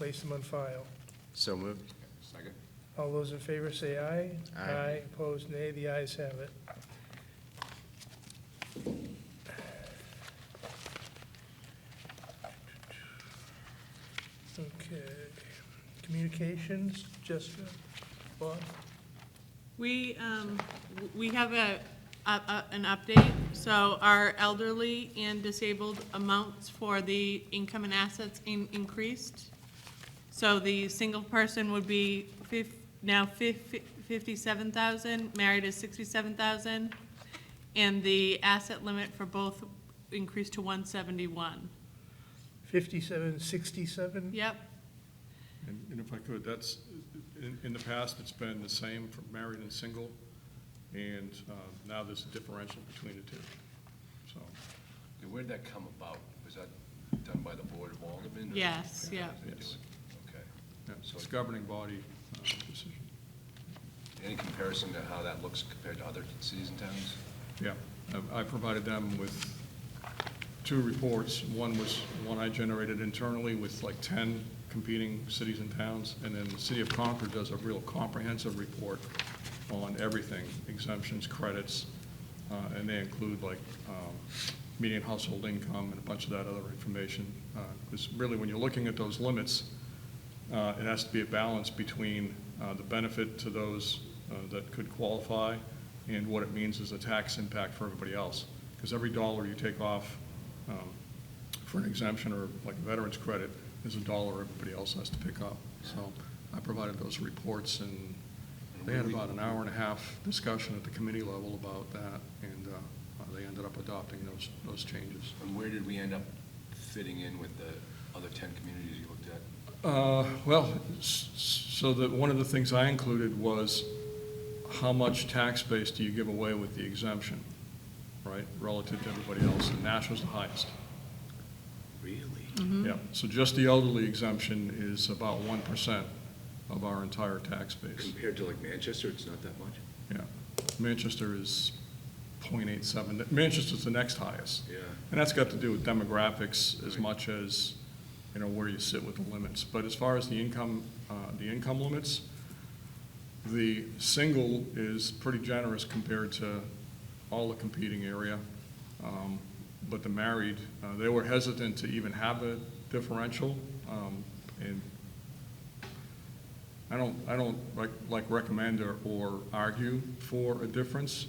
place them on file. So moved. Second. All those in favor say aye. Aye. Opposed, nay. The ayes have it. Okay. Communications, Jessica, Bob? We have an update. So our elderly and disabled amounts for the income and assets increased. So the single person would be now 57,000, married is 67,000, and the asset limit for both increased to 171. 57, 67? Yep. And if I could, that's, in the past, it's been the same for married and single, and now there's a differential between the two, so. And where'd that come about? Was that done by the Board of Aldermen? or- Yes, yeah. Yes. Okay. Yeah, So it's governing body decision. any comparison to how that looks compared to other cities and towns? Yeah, I provided them with two reports. One was one I generated internally with like 10 competing cities and towns, and then the city of Concord does a real comprehensive report on everything, exemptions, credits, and they include like median household income and a bunch of that other information. Because really, when you're looking at those limits, it has to be a balance between the benefit to those that could qualify and what it means as a tax impact for everybody else. Because every dollar you take off for an exemption or like a veteran's credit is a dollar everybody else has to pick up. So I provided those reports, and they had about an hour and a half discussion at the committee level about that, and they ended up adopting those changes. And where did we end up fitting in with the other 10 communities you looked at? Well, so that one of the things I included was how much tax base do you give away with the exemption, right, relative to everybody else, and Nashville's the highest. Really? Yeah, so just the elderly exemption is about 1% of our entire tax base. Compared to like Manchester, it's not that much? Yeah, Manchester is 0.87. Manchester's the next highest. Yeah. And that's got to do with demographics as much as, you know, where you sit with the limits. But as far as the income limits, the single is pretty generous compared to all the competing area. But the married, they were hesitant to even have a differential. And I don't recommend or argue for a difference.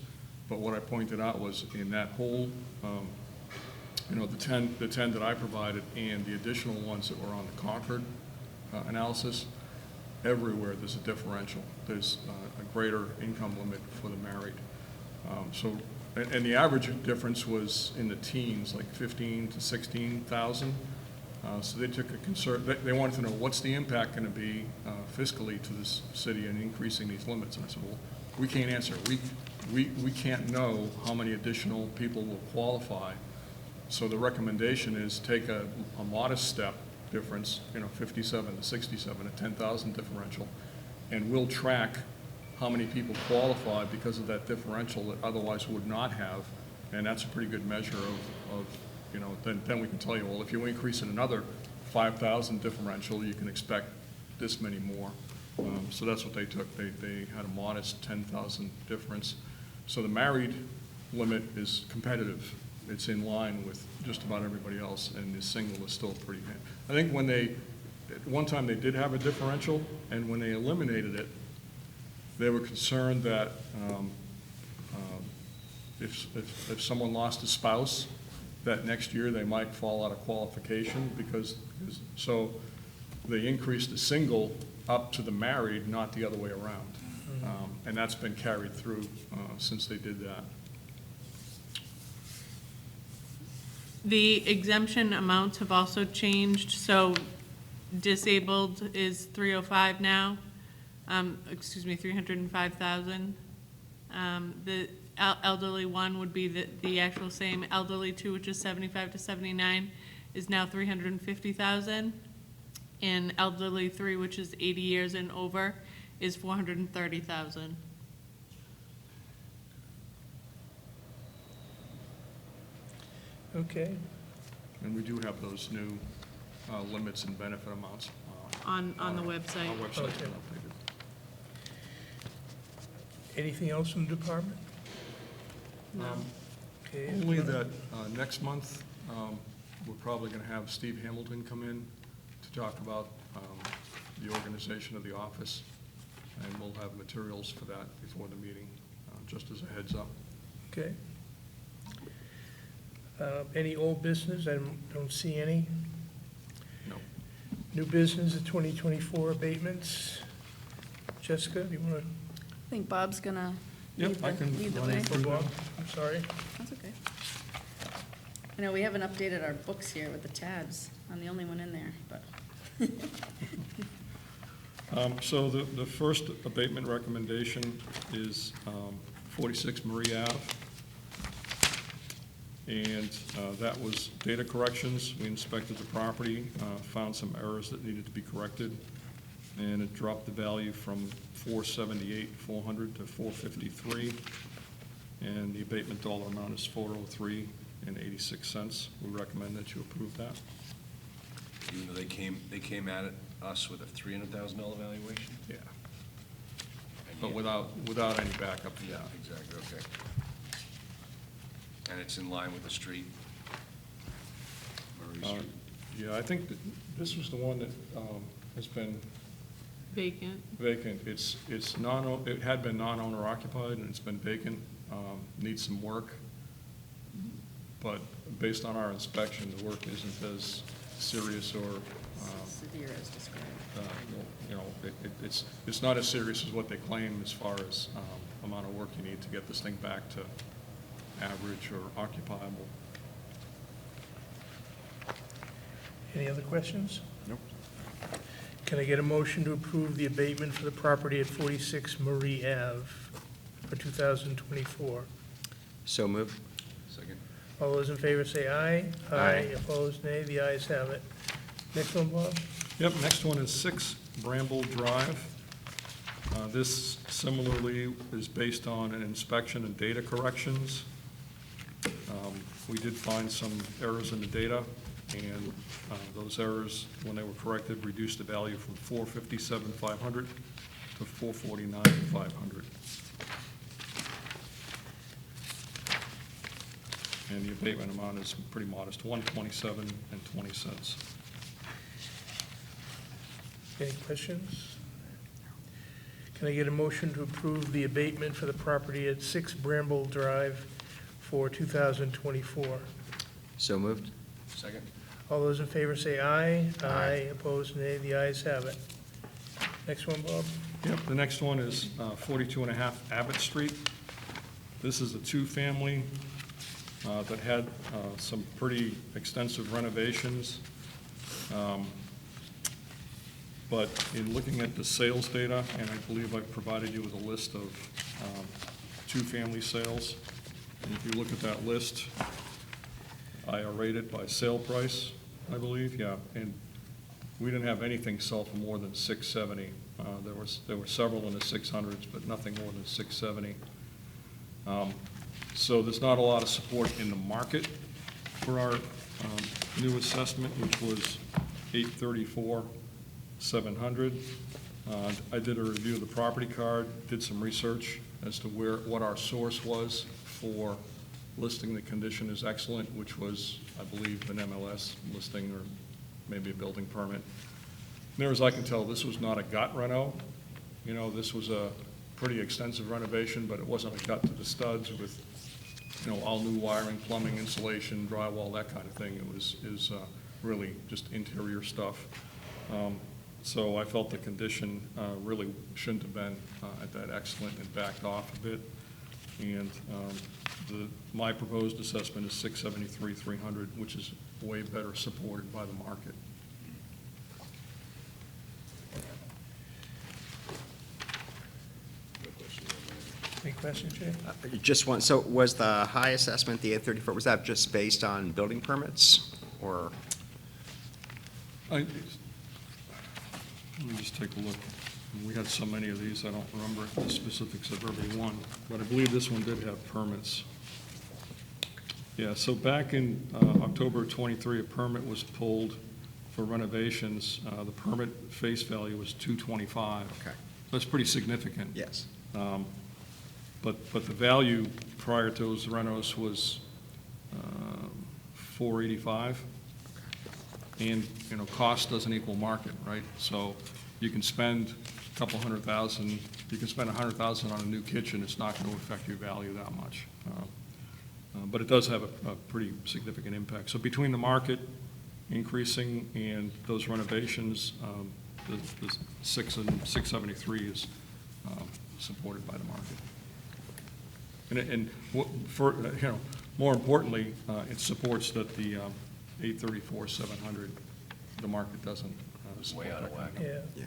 But what I pointed out was in that whole, you know, the 10 that I provided and the additional ones that were on the Concord analysis, everywhere there's a differential. There's a greater income limit for the married. And the average difference was in the teens, like 15 to 16,000. So they took they wanted to know what's the impact going to be fiscally to this city in increasing these limits. And I said, well, we can't answer. We can't know how many additional people will qualify. So the recommendation is take a modest step difference, you know, 57 to 67, a 10,000 differential, and we'll track how many people qualify because of that differential that otherwise would not have, and that's a pretty good measure of you know, then we can tell you, well, if you increase it another 5,000 differential, you can expect this many more. So that's what they took. They had a modest 10,000 difference. So the married limit is competitive. It's in line with just about everybody else, and the single is still pretty high. I think when at one time they did have a differential, and when they eliminated it, they were concerned that if someone lost a spouse, that next year they might fall out of qualification so they increased the single up to the married, not the other way around. And that's been carried through since they did that. The exemption amounts have also changed. So disabled is 305 now. 305,000. The elderly one would be the actual same. Elderly 2, which is 75 to 79, is now 350,000. And elderly 3, which is 80 years and over, is 430,000. Okay. And we do have those new limits and benefit amounts on the website. Our website's Okay. been updated. Anything else from the department? No. Okay. Only that next month, we're probably going to have Steve Hamilton come in to talk about the organization of the office, and we'll have materials for that before the meeting, just as a heads up. Okay. Any old business? I don't see any. No. New business of 2024 abatements. Jessica, do you want I think Bob's gonna Yep, lead I the, can lead the run you way. through to, them. I'm sorry. That's okay. I know we haven't updated our books here with the tabs. I'm the only one in there, but. So the first abatement recommendation is 46 Marie Ave. And that was data corrections. We inspected the property, found some errors that needed to be corrected, and it dropped the value from $478,400 to $453. And the abatement dollar amount is $403.86. We recommend that you approve that. Even though they came at us with a $300,000 valuation? Yeah. And But yet- without any backup for Yeah, that. exactly, okay. And it's in line with the street? Murray Street? Yeah, I think that this was the one that has been Vacant. vacant. It had been non-owner occupied, and it's been vacant, needs some work. But based on our inspection, the work isn't as serious or, Severe as described. you know, it's not as serious as what they claim as far as amount of work you need to get this thing back to average or occupiable. Any other questions? Nope. Can I get a motion to approve the abatement for the property at 46 Marie Ave for 2024? So moved. Second? All those in favor say aye. Aye. Opposed, nay. The ayes have it. Next one, Bob? Yep, next one is 6 Bramble Drive. This similarly is based on an inspection and data corrections. We did find some errors in the data, and those errors, when they were corrected, reduced the value from $457,500 to $449,500. And the abatement amount is pretty modest, $127.20. Any questions? Can I get a motion to approve the abatement for the property at 6 Bramble Drive for 2024? So moved. Second? All those in favor say aye. Aye. Opposed, nay. The ayes have it. Next one, Bob? Yep, the next one is 42.5 Abbott Street. This is a two-family that had some pretty extensive renovations. But in looking at the sales data, and I believe I've provided you with a list of two-family sales. And if you look at that list, I rated by sale price, I believe, yeah. And we didn't have anything sell for more than $670. There were several in the 600s, but nothing more than $670. So there's not a lot of support in the market for our new assessment, which was $834,700. I did a review of the property card, did some research as to what our source was for listing the condition as excellent, which was, I believe, an MLS listing or maybe a building permit. Near as I can tell, this was not a gut reno. You know, this was a pretty extensive renovation, but it wasn't a gut to the studs with, you know, all new wiring, plumbing, insulation, drywall, that kind of thing. It was really just interior stuff. So I felt the condition really shouldn't have been at that excellent and backed off a bit. And my proposed assessment is $673,300, which is way better supported by the market. No question on that. Any questions, Jay? Just one, so was the high assessment, the 834, was that just based on building permits, or? Let me just take a look. We had so many of these, I don't remember the specifics of every one, but I believe this one did have permits. Yeah, so back in October of '23, a permit was pulled for renovations, the permit face value was $225. Okay, That's pretty significant. yes. But the value prior to those renos was $485. And, cost doesn't equal market, right? So you can spend a couple $100,000, you can spend $100,000 on a new kitchen, it's not going to affect your value that much. But it does have a pretty significant impact. So between the market increasing and those renovations, the 673 is supported by the market. More importantly, it supports that the 834, 700, the market doesn't support. Way out of that. whack. Yeah, Yeah.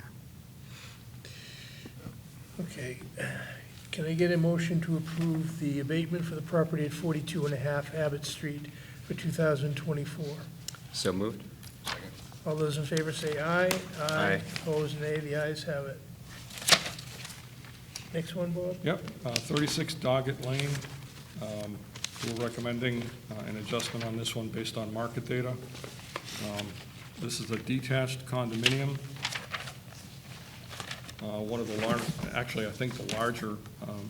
okay. Can I get a motion to approve the abatement for the property at 42.5 Abbott Street for 2024? So moved? Second. All those in favor say aye. Aye. Opposed, nay. The ayes have it. Next one, Bob? Yep, 36 Doggett Lane. We're recommending an adjustment on this one based on market data. This is a detached condominium. One of the actually, I think the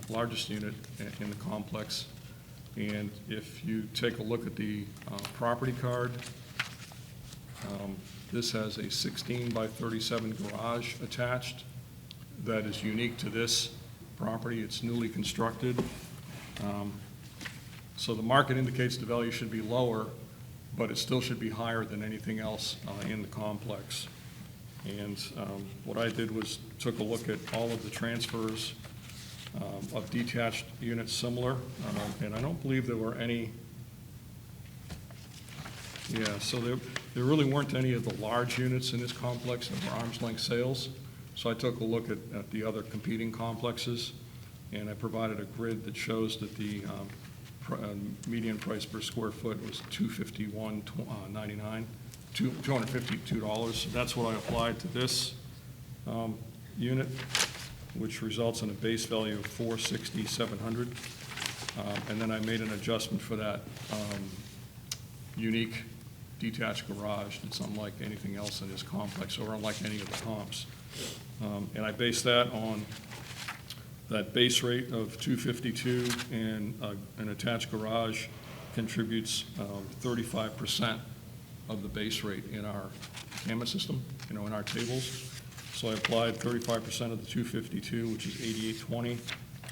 largest unit in the complex. And if you take a look at the property card, this has a 16 by 37 garage attached that is unique to this property. It's newly constructed. So the market indicates the value should be lower, but it still should be higher than anything else in the complex. And what I did was took a look at all of the transfers of detached units similar, and I don't believe there were any. Yeah, so there really weren't any of the large units in this complex that were arm's length sales. So I took a look at the other competing complexes, and I provided a grid that shows that the median price per square foot was $251.99, $252. So that's what I applied to this unit, which results in a base value of $460,700. And then I made an adjustment for that unique detached garage that's unlike anything else in this complex, or unlike any of the comps. And I based that on that base rate of $252, and an attached garage contributes 35% of the base rate in our camera system, in our tables. So I applied 35% of the $252, which is $88.20,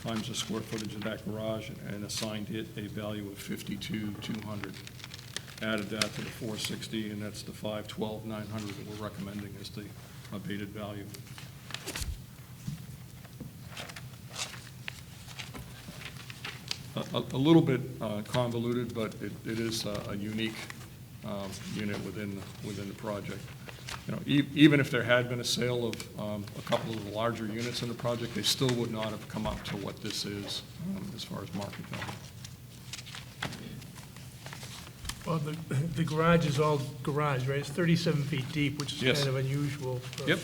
times the square footage of that garage, and assigned it a value of $52,200. Added that to the $460, and that's the $512,900 that we're recommending as the abated value. A little bit convoluted, but it is a unique unit within the project. Even if there had been a sale of a couple of the larger units in the project, they still would not have come up to what this is as far as market value. Well, the garage is all garage, right? It's 37 feet deep, which is Yes. kind of unusual. for- Yep.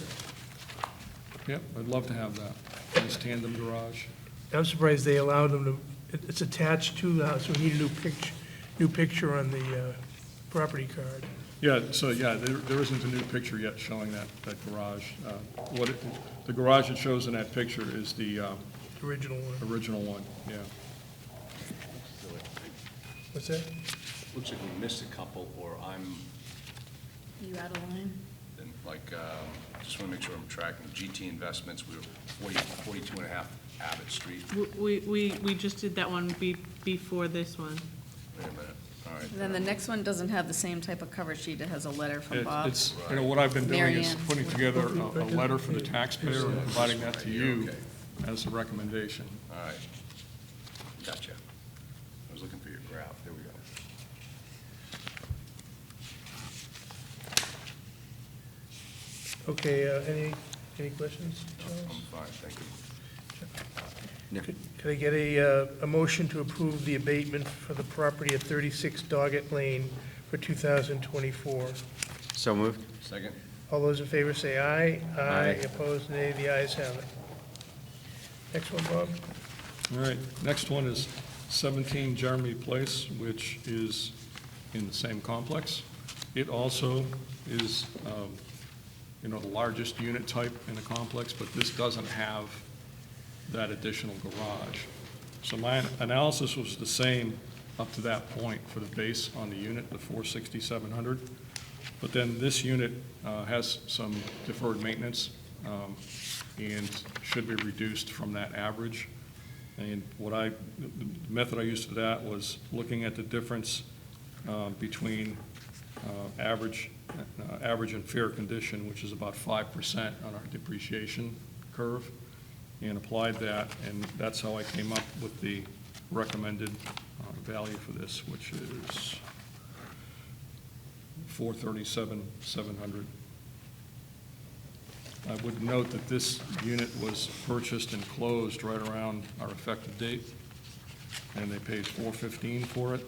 Yep, I'd love to have that. Nice tandem garage. I'm surprised they allowed them to, it's attached to the house, so we need a new picture on the property card. Yeah, so, yeah, there isn't a new picture yet showing that garage. The garage it shows in that picture is the Original one. original one, yeah. What's that? Looks like we missed a couple, or I'm, You out of line? just want to make sure I'm tracking. GT Investments, we were 42.5 Abbott Street. We just did that one before this one. Wait a minute, all right. And then the next one doesn't have the same type of cover sheet. It has a letter from Bob. It's, what I've been doing is Marianne. putting together a letter for the taxpayer and providing that to you Okay. as a recommendation. All right. Gotcha. I was looking for your graph. There we go. Okay, any questions? Charles? I'm fine, thank you. Could I get a motion to approve the abatement for the property at 36 Doggett Lane for 2024? So moved? Second? All those in favor say aye. Aye. Opposed, nay. The ayes have it. Next one, Bob? All right, next one is 17 Jeremy Place, which is in the same complex. It also is, the largest unit type in the complex, but this doesn't have that additional garage. So my analysis was the same up to that point for the base on the unit, the 460,700. But then this unit has some deferred maintenance and should be reduced from that average. And the method I used for that was looking at the difference between average and fair condition, which is about 5% on our depreciation curve, and applied that, and that's how I came up with the recommended value for this, which is 437,700. I would note that this unit was purchased and closed right around our effective date, and they paid $415 for it.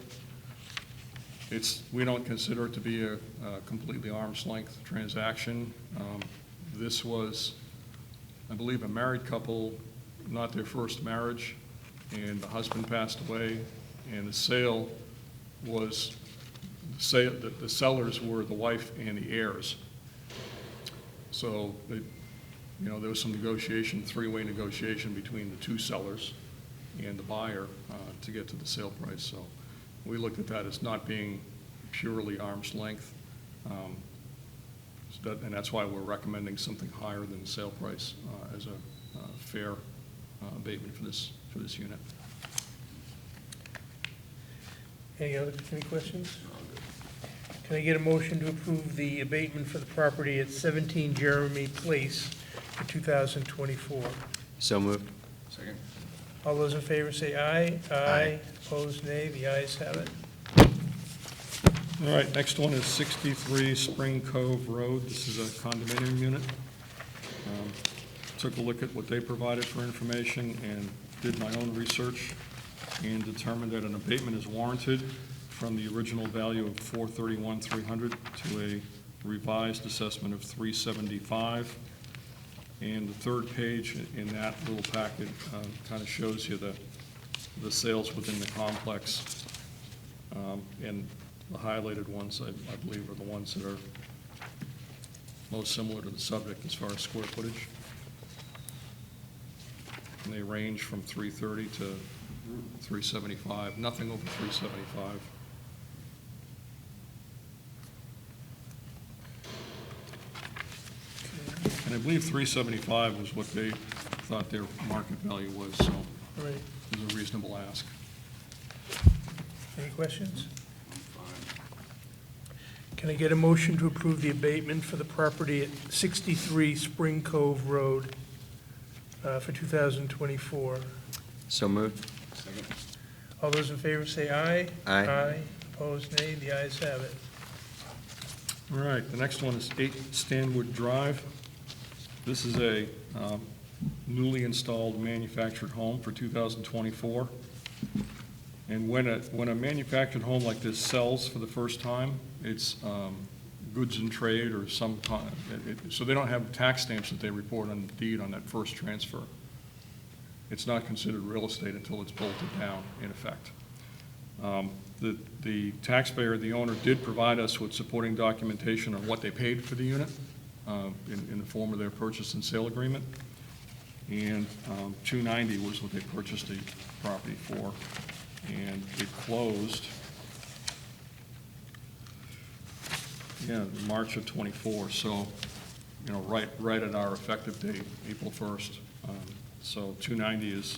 We don't consider it to be a completely arm's length transaction. This was, I believe, a married couple, not their first marriage, and the husband passed away, and the sale was, the sellers were the wife and the heirs. So, there was some negotiation, three-way negotiation between the two sellers and the buyer to get to the sale price. So we looked at that as not being purely arm's length. And that's why we're recommending something higher than the sale price as a fair abatement for this unit. Any questions? Can I get a motion to approve the abatement for the property at 17 Jeremy Place for 2024? So moved. Second? All those in favor say aye. Aye. Opposed, nay. The ayes have it. All right, next one is 63 Spring Cove Road. This is a condominium unit. Took a look at what they provided for information and did my own research and determined that an abatement is warranted from the original value of $431,300 to a revised assessment of $375. And the third page in that little packet kind of shows you the sales within the complex. And the highlighted ones, I believe, are the ones that are most similar to the subject as far as square footage. And they range from 330 to 375, nothing over 375. And I believe 375 was what they thought their market value was, so All right. it was a reasonable ask. Any questions? I'm fine. Can I get a motion to approve the abatement for the property at 63 Spring Cove Road for 2024? So moved. Second? All those in favor say aye. Aye. Aye. Opposed, nay. The ayes have it. All right, the next one is 8 Stanwood Drive. This is a newly installed manufactured home for 2024. And when a manufactured home like this sells for the first time, it's goods in trade or some kind, so they don't have tax stamps that they report on the deed on that first transfer. It's not considered real estate until it's bolted down, in effect. The taxpayer, the owner, did provide us with supporting documentation on what they paid for the unit in the form of their purchase and sale agreement. And $290 was what they purchased the property for. And it closed, March of '24. So, right at our effective date, April 1st. So $290 is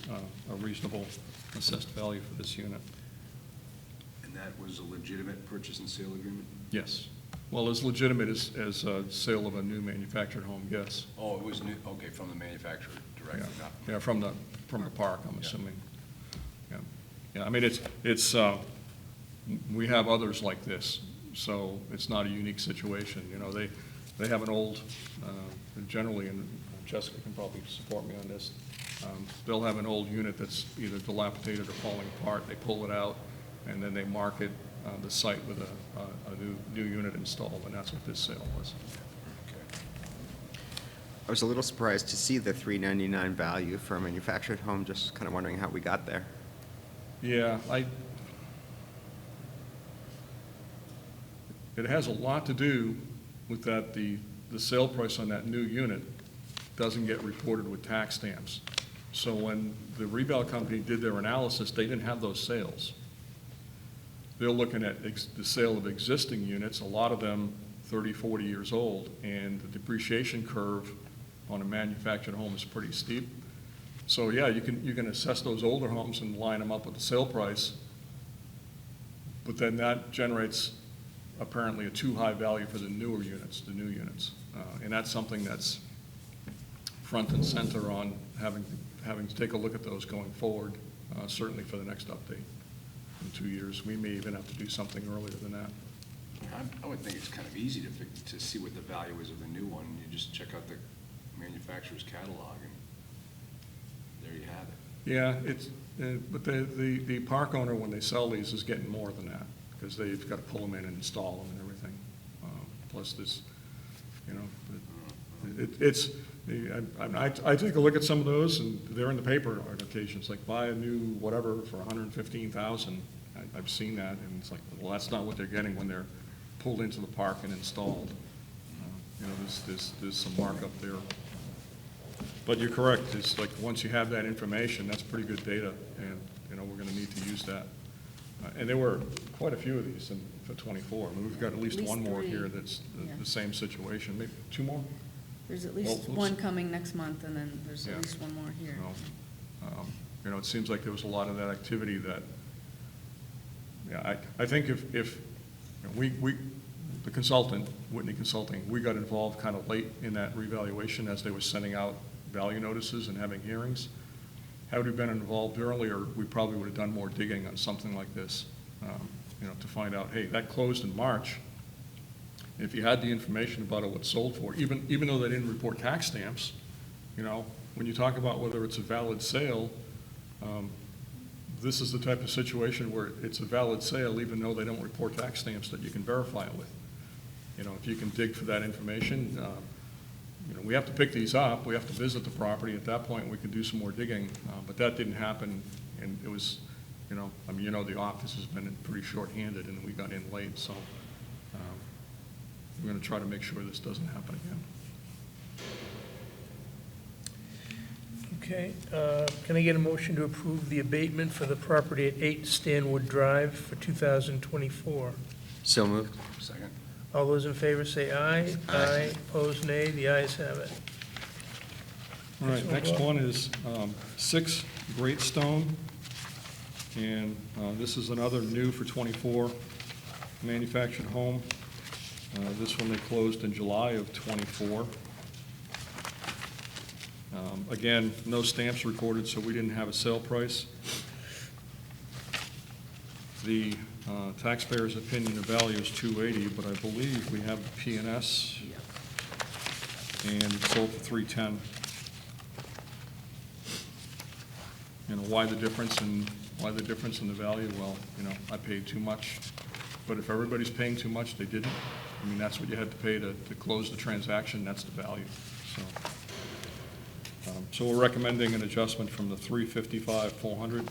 a reasonable assessed value for this unit. And that was a legitimate purchase and sale agreement? Yes. Well, as legitimate as a sale of a new manufactured home, yes. Oh, it was new, okay, from the manufacturer directly, not? Yeah, from the park, I'm Yeah. assuming. Yeah, I mean, it's we have others like this, so it's not a unique situation. They have an old, generally, and Jessica can probably support me on this, they'll have an old unit that's either dilapidated or falling apart. They pull it out, and then they market the site with a new unit installed, and that's what this sale was. Okay. I was a little surprised to see the $399 value for a manufactured home, just kind of wondering how we got there. Yeah, it has a lot to do with that the sale price on that new unit doesn't get reported with tax stamps. So when the reval company did their analysis, they didn't have those sales. They're looking at the sale of existing units, a lot of them 30, 40 years old, and the depreciation curve on a manufactured home is pretty steep. So yeah, you can assess those older homes and line them up with the sale price, but then that generates apparently a too high value for the newer units, the new units. And that's something that's front and center on having to take a look at those going forward, certainly for the next update in 2 years. We may even have to do something earlier than that. I would think it's kind of easy to see what the value is of the new one. You just check out the manufacturer's catalog, and there you have it. Yeah, it's, but the park owner, when they sell these, is getting more than that, because they've got to pull them in and install them and everything. Plus this, you know, it's, I take a look at some of those, and they're in the paper on occasions, like buy a new whatever for $115,000. I've seen that, and it's like, well, that's not what they're getting when they're pulled into the park and installed. You know, there's some markup there. But you're correct, it's like, once you have that information, that's pretty good data, and, you know, we're gonna need to use that. And there were quite a few of these for 24. I mean, we've got at least one more 3. here that's Yeah. the same situation, maybe 2 more? There's at least Well, one coming next month, and then there's Yeah. at least one more here. No. You know, it seems like there was a lot of that activity that, yeah, I think if you know, the consultant, Whitney Consulting, we got involved kind of late in that revaluation as they were sending out value notices and having hearings. Had we been involved earlier, we probably would have done more digging on something like this, you know, to find out, hey, that closed in March. If you had the information about it, what it sold for, even though they didn't report tax stamps, you know, when you talk about whether it's a valid sale, this is the type of situation where it's a valid sale even though they don't report tax stamps that you can verify it with. You know, if you can dig for that information, you know, we have to pick these up, we have to visit the property. At that point, we can do some more digging, but that didn't happen, and it was, you know, I mean, you know, the office has been pretty short-handed, and we got in late, so we're going to try to make sure this doesn't happen again. Okay, can I get a motion to approve the abatement for the property at 8 Stanwood Drive for 2024? So moved. Second? All those in favor say aye. Aye. Opposed, nay. The ayes have it. All right, next one is 6 Great Stone, and this is another new for 24 manufactured home. This one they closed in July of 24. Again, no stamps recorded, so we didn't have a sale price. The taxpayer's opinion of value is $280, but I believe we have the P&S, and it sold for $310. You know, why the difference in the value? Well, you know, I paid too much, but if everybody's paying too much, they didn't. I mean, that's what you had to pay to close the transaction, that's the value, so. So we're recommending an adjustment from the $355,400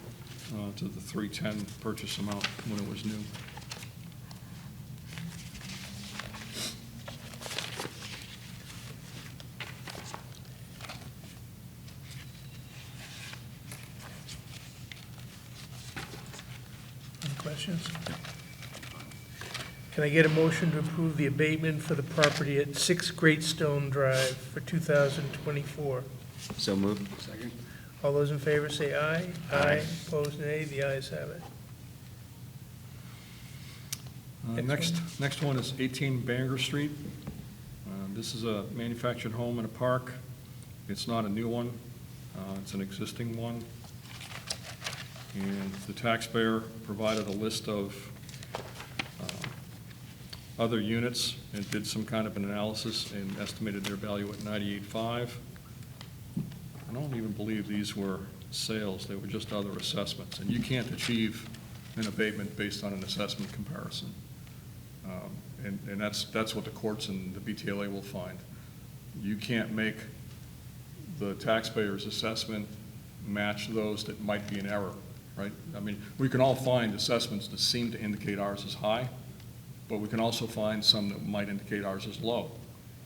to the $310 purchase amount when it was new. Any questions? Can I get a motion to approve the abatement for the property at 6 Great Stone Drive for 2024? So moved. Second? All those in favor say aye. Aye. Opposed, nay. The ayes have it. Next one is 18 Bangor Street. This is a manufactured home in a park. It's not a new one. It's an existing one. And the taxpayer provided a list of other units and did some kind of an analysis and estimated their value at $98,500. I don't even believe these were sales, they were just other assessments. And you can't achieve an abatement based on an assessment comparison. And that's what the courts and the BTLA will find. You can't make the taxpayer's assessment match those that might be in error, right? I mean, we can all find assessments that seem to indicate ours is high, but we can also find some that might indicate ours is low.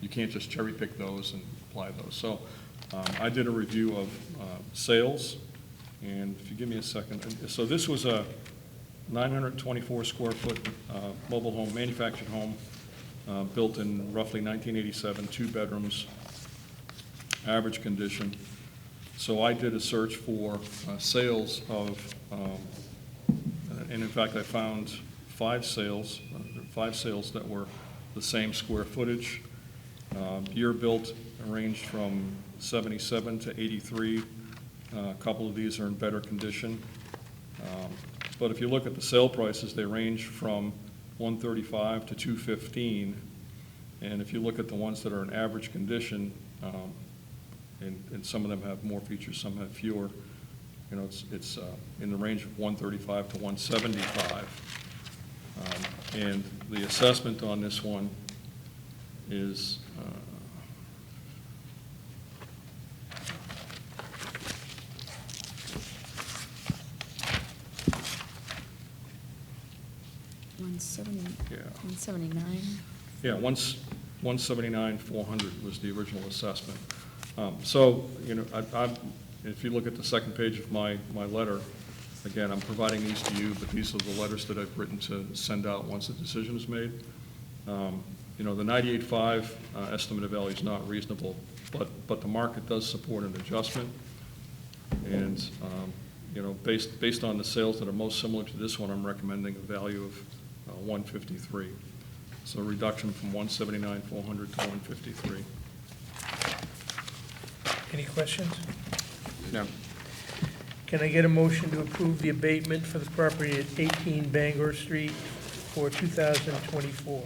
You can't just cherry pick those and apply those. So I did a review of sales, and if you give me a second. So this was a 924 square foot mobile home, manufactured home, built in roughly 1987, 2 bedrooms, average condition. So I did a search for sales of, and in fact I found 5 sales that were the same square footage. Year built ranged from 77 to 83. A couple of these are in better condition. But if you look at the sale prices, they range from 135 to 215. And if you look at the ones that are in average condition, and some of them have more features, some have fewer, you know, it's in the range of 135 to 175. And the assessment on this one is, yeah. 179. Yeah, 179,400 was the original assessment. So, you know, if you look at the second page of my letter, again, I'm providing these to you, but these are the letters that I've written to send out once the decision is made. You know, the 98.5 estimate of value is not reasonable, but the market does support an adjustment. And, you know, based on the sales that are most similar to this one, I'm recommending a value of 153. So a reduction from 179,400 to 153. Any questions? No. Can I get a motion to approve the abatement for the property at 18 Bangor Street for 2024?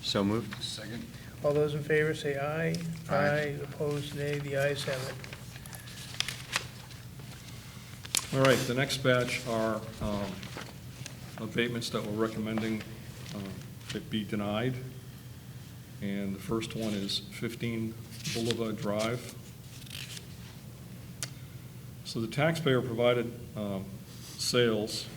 So moved. Second? All those in favor say aye. Aye. Opposed, nay. The ayes have it. All right, the next batch are abatements that we're recommending that be denied. And the first one is 15 Boulevard Drive. So the taxpayer provided sales,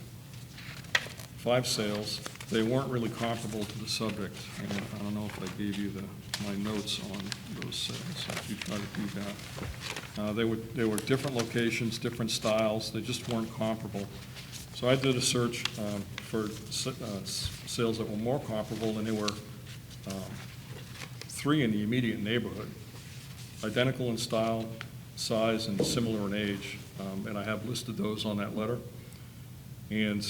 5 sales. They weren't really comparable to the subject. And I don't know if I gave you my notes on those sales, so if you try to do that. They were different locations, different styles. They just weren't comparable. So I did a search for sales that were more comparable, and there were 3 in the immediate neighborhood, identical in style, size, and similar in age. And I have listed those on that letter. And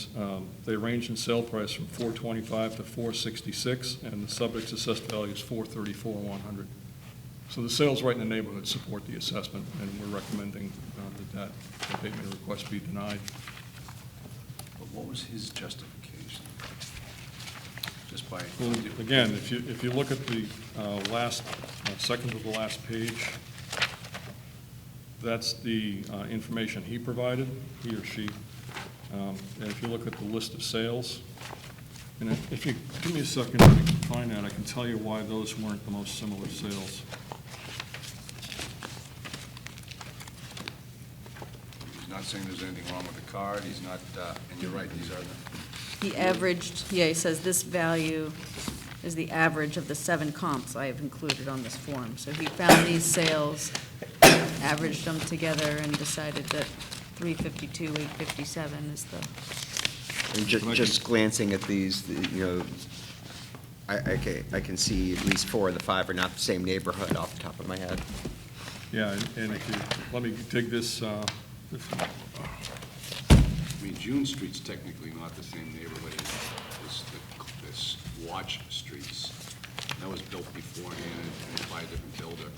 they range in sale price from $425 to $466, and the subject's assessed value is $434,100. So the sales right in the neighborhood support the assessment, and we're recommending that abatement request be denied. But what was his justification? Just by, Well, again, if you look at the second to the last page, that's the information he provided, he or she. And if you look at the list of sales, and if you give me a second to find that, I can tell you why those weren't the most similar sales. he's not saying there's anything wrong with the card, he's not, and you're right, these are the, He averaged, yeah, he says this value is the average of the 7 comps I have included on this form. So he found these sales, averaged them together, and decided that 352, 857 is the, And just glancing at these, you know, I can see at least 4 of the 5 are not the same neighborhood off the top of my head. Yeah, and if you, let me dig this, I mean, June Street's technically not the same neighborhood as this Watch Streets. That was built beforehand and by a different builder.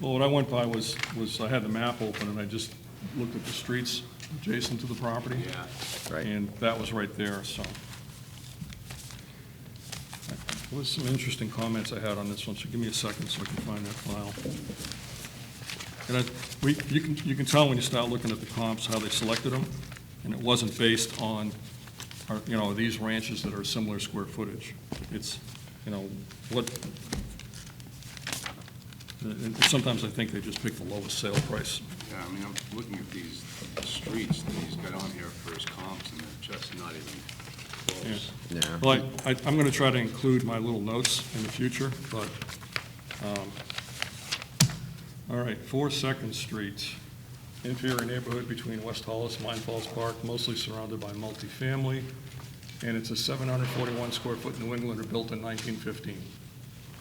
well, what I went by was I had the map open, and I just looked at the streets adjacent to the property. Yeah. Right. And that was right there, so. There was some interesting comments I had on this one, so give me a second so I can find that file. And you can tell when you start looking at the comps how they selected them, and it wasn't based on, you know, these ranches that are similar square footage. It's, you know, and sometimes I think they just pick the lowest sale price. Yeah, I mean, I'm looking at these streets that he's got on here for his comps, and they're just not even close. No. Well, I'm going to try to include my little notes in the future, but, all right, 4 Second Street, inferior neighborhood between West Hollis, Mine Falls Park, mostly surrounded by multifamily, and it's a 741 square foot New Englander built in 1915.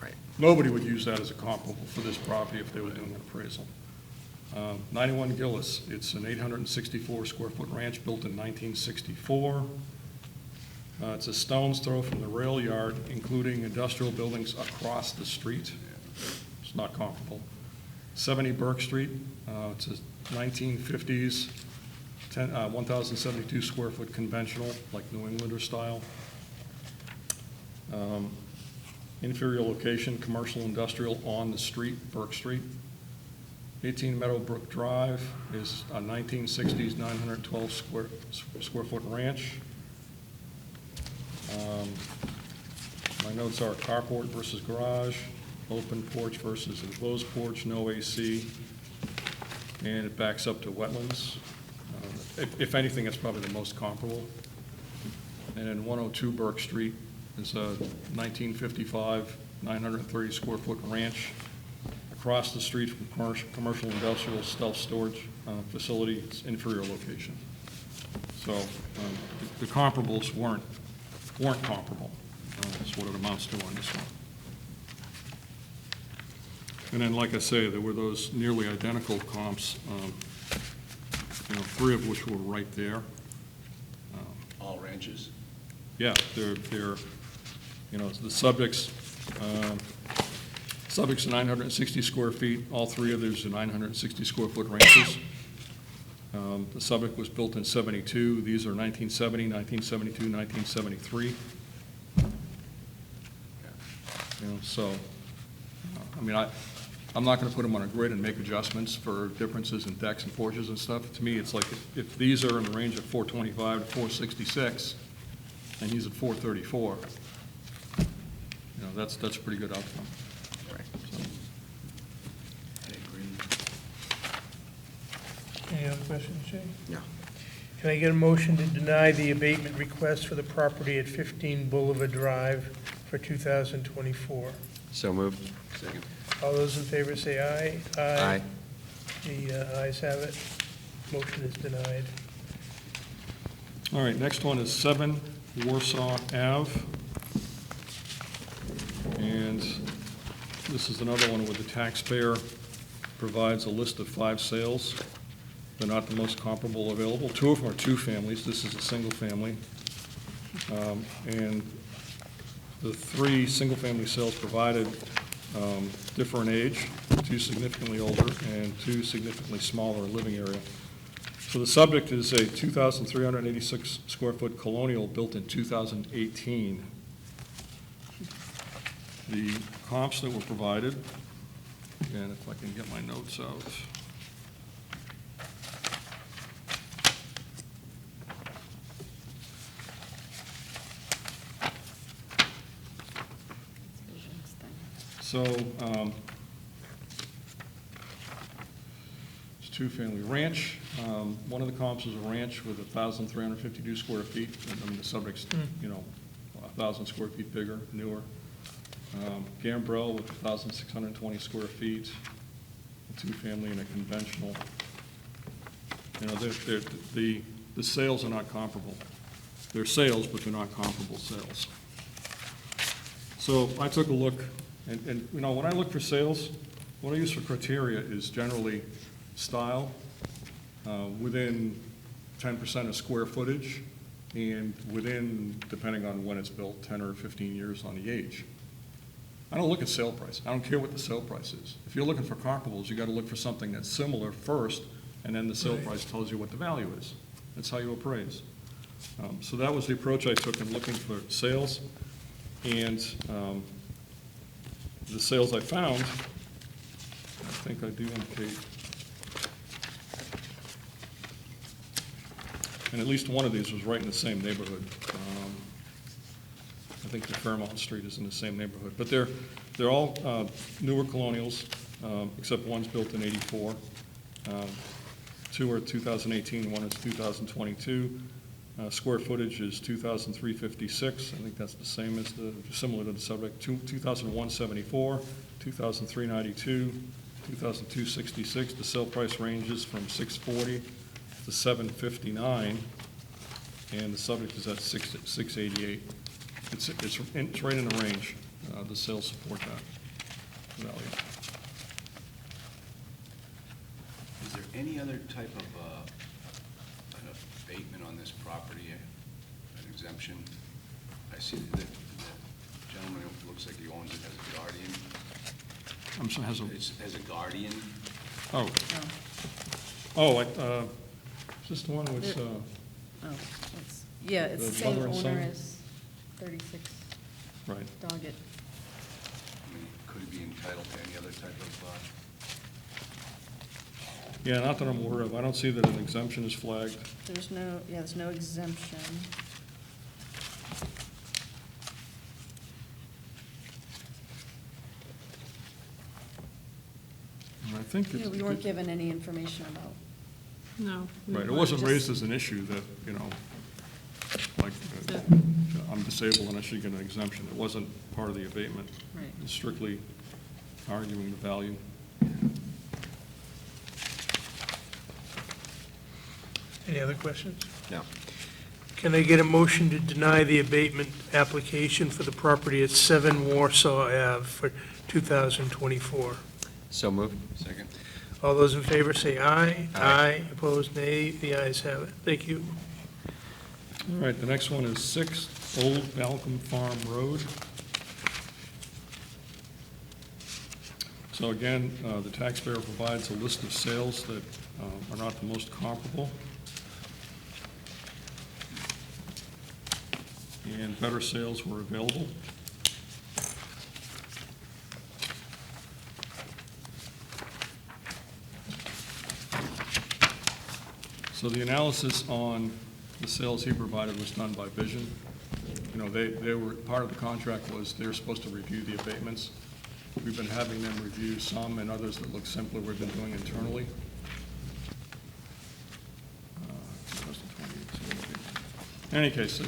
Right. Nobody would use that as a comparable for this property if they were doing an appraisal. 91 Gillis, it's an 864 square foot ranch built in 1964. It's a stone's throw from the rail yard, including industrial buildings across the street. It's not comparable. 70 Burke Street, it's a 1950s, 1,072 square foot conventional, like New Englander style. Inferior location, commercial industrial on the street, Burke Street. 18 Meadowbrook Drive is a 1960s 912 square foot ranch. My notes are carport versus garage, open porch versus enclosed porch, no AC, and it backs up to wetlands. If anything, it's probably the most comparable. And then 102 Burke Street is a 1955 930 square foot ranch across the street from commercial industrial self-storage facility. It's inferior location. So the comparables weren't comparable. That's what it amounts to on this one. And then, like I say, there were those nearly identical comps, 3 of which were right there. All ranches? Yeah, they're, the subjects are 960 square feet. All 3 of those are 960 square foot ranches. The subject was built in 72. These are 1970, 1972, 1973. I'm not going to put them on a grid and make adjustments for differences in decks and porches and stuff. To me, it's like if these are in the range of 425 to 466, and he's at 434, that's a pretty good outcome. Right. So, I agree. Any other questions, Jay? No. Can I get a motion to deny the abatement request for the property at 15 Boulevard Drive for 2024? So moved. Second. All those in favor say aye. Aye. The ayes have it. Motion is denied. all right, next one is 7 Warsaw Ave. And this is another one where the taxpayer provides a list of 5 sales. They're not the most comparable available. 2 of them are 2 families. This is a single family. And the 3 single-family sales provided differ in age, 2 significantly older and 2 significantly smaller living area. So the subject is a 2,386 square foot colonial built in 2018. The comps that were provided, again, if I can get my notes out. So, it's a 2-family ranch. One of the comps is a ranch with 1,352 square feet. I mean, the subject's, 1,000 square feet bigger, newer. Gambrel with 1,620 square feet, a 2-family and a conventional. The sales are not comparable. They're sales, but they're not comparable sales. So I took a look. And when I look for sales, what I use for criteria is generally style, within 10% of square footage, and within, depending on when it's built, 10 or 15 years on the age. I don't look at sale price. I don't care what the sale price is. If you're looking for comparables, you got to look for something that's similar first, and then the sale price tells you what the value is. That's how you appraise. So that was the approach I took in looking for sales, and the sales I found, I think I do indicate, and at least one of these was right in the same neighborhood. I think the Fairmount Street is in the same neighborhood. But they're all newer colonials, except one's built in '84. 2 are 2018, one is 2022. Square footage is 2,356. I think that's the same as similar to the subject. 2,174, 2,392, 2,266. The sale price ranges from 640 to 759, and the subject is at 688. It's right in the range. The sales support that value. Is there any other type of an abatement on this property, an exemption? I see that the gentleman, it looks like he owns it as a guardian. I'm sorry, As a guardian? oh, is this the one with, Oh, yeah, it's The the same mother and son? owner as 36 right. Doggett. I mean, could it be entitled to any other type of, Yeah, not that I'm aware of. I don't see that an exemption is flagged. There's no exemption. And I think it's. Yeah, we weren't given any information about. No. Right, it wasn't Just- raised as an issue that, like, So- I'm disabled and I should get an exemption. It wasn't part of the abatement. Right. It's strictly arguing the value. Any other questions? No. Can I get a motion to deny the abatement application for the property at 7 Warsaw Ave for 2024? So moved. second? All those in favor say aye. Aye. Opposed, nay. The ayes have it. Thank you. All right, the next one is 6 Old Balcom Farm Road. So again, the taxpayer provides a list of sales that are not the most comparable. And better sales were available. So the analysis on the sales he provided was done by Vision. They were, part of the contract was they were supposed to review the abatements. We've been having them review some, and others that look simpler we've been doing internally. 2028. In any case,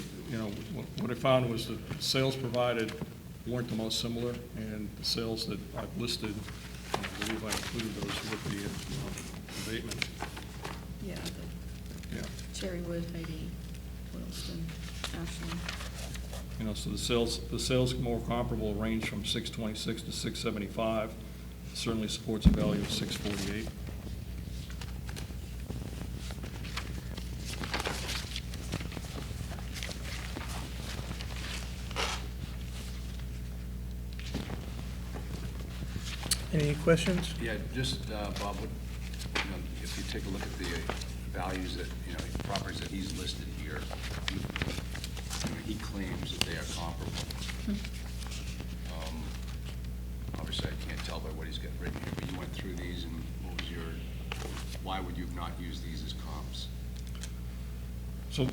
what I found was that the sales provided weren't the most similar, and the sales that I've listed, I believe I included those with the abatement. Yeah, Yeah. Cherrywood, Heidi, Williston, Ashland. So the sales more comparable range from 626 to 675. Certainly supports a value of 648. Any questions? Yeah, just, Bob, if you take a look at the values that, properties that he's listed here, he claims that they are comparable. Obviously, I can't tell by what he's got written here, but you went through these, and what was why would you have not used these as comps? So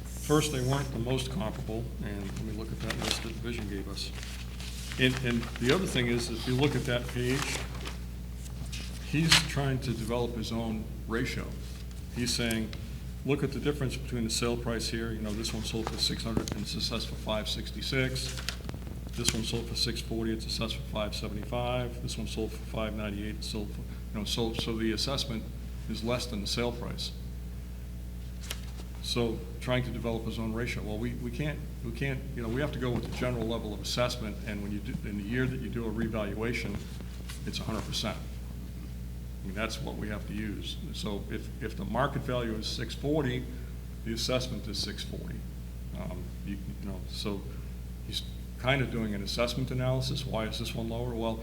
first, they weren't the most comparable, and let me look at that list that Vision gave us. And the other thing is, if you look at that page, he's trying to develop his own ratio. He's saying, look at the difference between the sale price here. This one sold for 600 and it's assessed for 566. This one sold for 640, it's assessed for 575. This one sold for 598, it's sold for, so the assessment is less than the sale price. So trying to develop his own ratio. Well, we can't, we have to go with the general level of assessment, and when you do, in the year that you do a revaluation, it's 100%. That's what we have to use. So if the market value is 640, the assessment is 640. So he's kind of doing an assessment analysis. Why is this one lower? Well,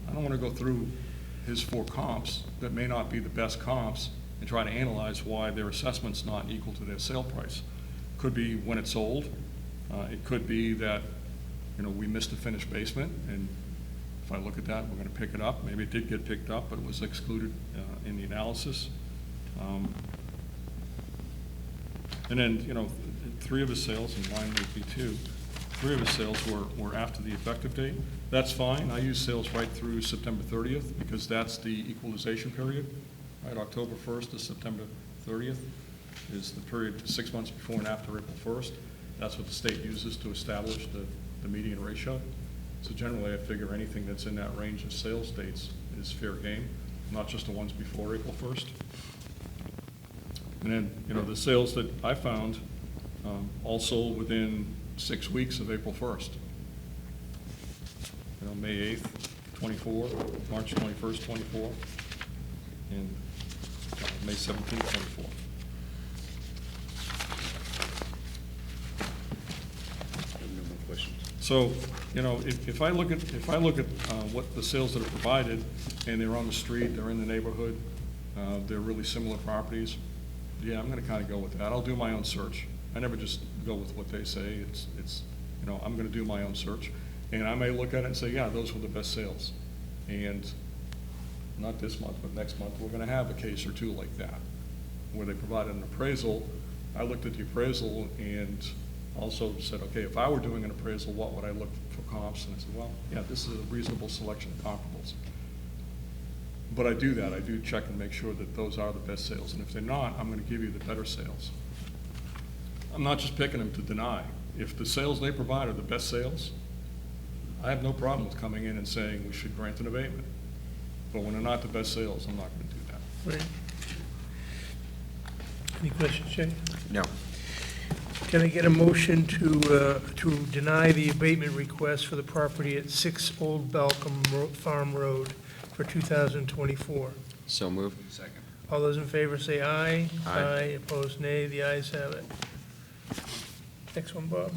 I don't want to go through his 4 comps that may not be the best comps and try to analyze why their assessment's not equal to their sale price. Could be when it sold. It could be that, we missed a finished basement, and if I look at that, we're going to pick it up. Maybe it did get picked up, but it was excluded in the analysis. And then, 3 of his sales, and mine would be 2, 3 of his sales were after the effective date. That's fine. I use sales right through September 30th because that's the equalization period, right? October 1st to September 30th. is the period 6 months before and after April 1st. That's what the state uses to establish the median ratio. So generally, I figure anything that's in that range of sales dates is fair game, not just the ones before April 1st. And then, you know, the sales that I found all sold within 6 weeks of April 1st. You know, May 8th, 24, March 21st, 24, and May 17th, 24. I have no more questions. So, you know, if I look at what the sales that are provided, and they're on the street, they're in the neighborhood, they're really similar properties, yeah, I'm gonna kinda go with that. I'll do my own search. I never just go with what they say. It's, you know, I'm gonna do my own search. And I may look at it and say, yeah, those were the best sales. And not this month, but next month, we're gonna have a case or two like that, where they provided an appraisal. I looked at the appraisal and also said, okay, if I were doing an appraisal, what would I look for comps? And I said, well, yeah, this is a reasonable selection of comparables. But I do that. I do check and make sure that those are the best sales. And if they're not, I'm gonna give you the better sales. I'm not just picking them to deny. If the sales they provide are the best sales, I have no problem with coming in and saying we should grant an abatement. But when they're not the best sales, I'm not gonna do that. Right. Any questions, Jay? No. Can I get a motion to deny the abatement request for the property at 6 Old Balcom Farm Road for 2024? So moved. Second. All those in favor say aye. Aye. Opposed, nay. The ayes have it. Next one, Bob.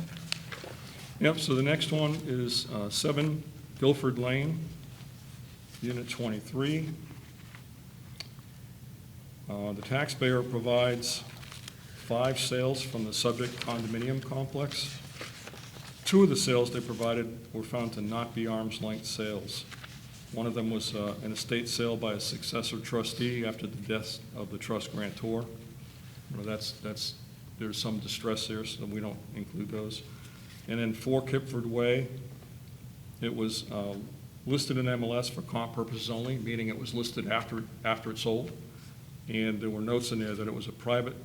Yep, so the next one is 7 Guilford Lane, Unit 23. The taxpayer provides 5 sales from the subject condominium complex. 2 of the sales they provided were found to not be arm's length sales. One of them was an estate sale by a successor trustee after the death of the trust grantor. You know, there's some distress there, so we don't include those. And then 4 Kipford Way, it was listed in MLS for comp purposes only, meaning it was listed after it sold. And there were notes in there that it was a private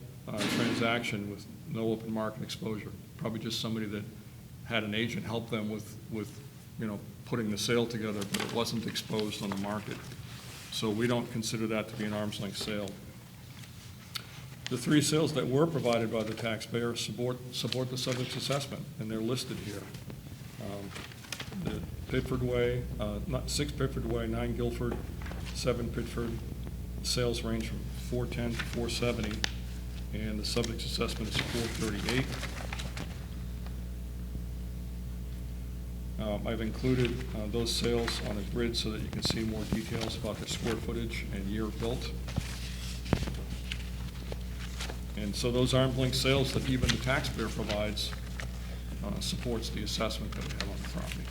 transaction with no open market exposure. Probably just somebody that had an agent help them with you know, putting the sale together, but it wasn't exposed on the market. So we don't consider that to be an arm's length sale. The 3 sales that were provided by the taxpayer support the subject's assessment, and they're listed here. The Pitford Way, 6 Pitford Way, 9 Guilford, 7 Pitford, sales range from 410 to 470, and the subject's assessment is 438. I've included those sales on a grid so that you can see more details about their square footage and year built. And so those arm's length sales that even the taxpayer provides supports the assessment that we have on the property.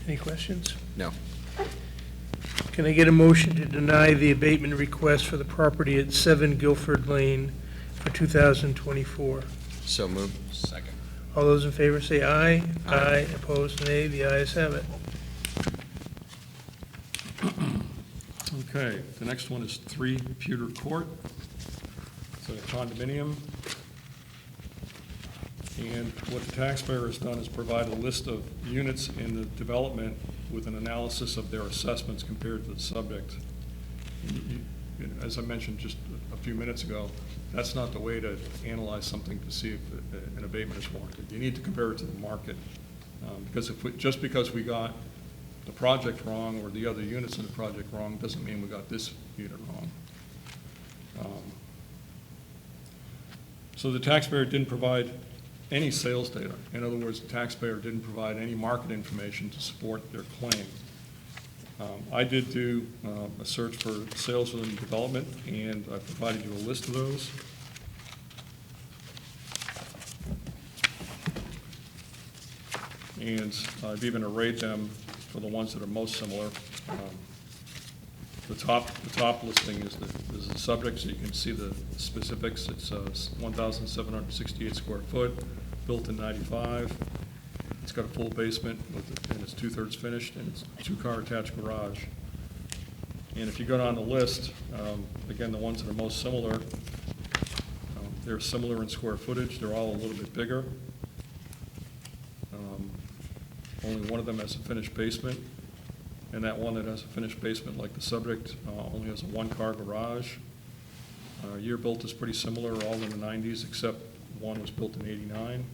Any questions? No. Can I get a motion to deny the abatement request for the property at 7 Guilford Lane for 2024? So moved. Second. All those in favor say aye. Aye. Opposed, nay. The ayes have it. Okay, the next one is 3 Pewter Court. It's a condominium. And what the taxpayer has done is provide a list of units in the development with an analysis of their assessments compared to the subject. As I mentioned just a few minutes ago, that's not the way to analyze something to see if an abatement is warranted. You need to compare it to the market. Because just because we got the project wrong or the other units in the project wrong doesn't mean we got this unit wrong. So the taxpayer didn't provide any sales data. In other words, the taxpayer didn't provide any market information to support their claim. I did do a search for sales within development, and I provided you a list of those. And I've even arrayed them for the ones that are most similar. The top listing is the subject, so you can see the specifics. It's 1,768 square foot, built in 95. It's got a full basement, and it's 2/3 finished, and it's a 2-car attached garage. And if you go down the list, again, the ones that are most similar, they're similar in square footage. They're all a little bit bigger. Only one of them has a finished basement, and that one that has a finished basement, like the subject, only has a 1-car garage. Year built is pretty similar, all in the 90s, except one was built in '89.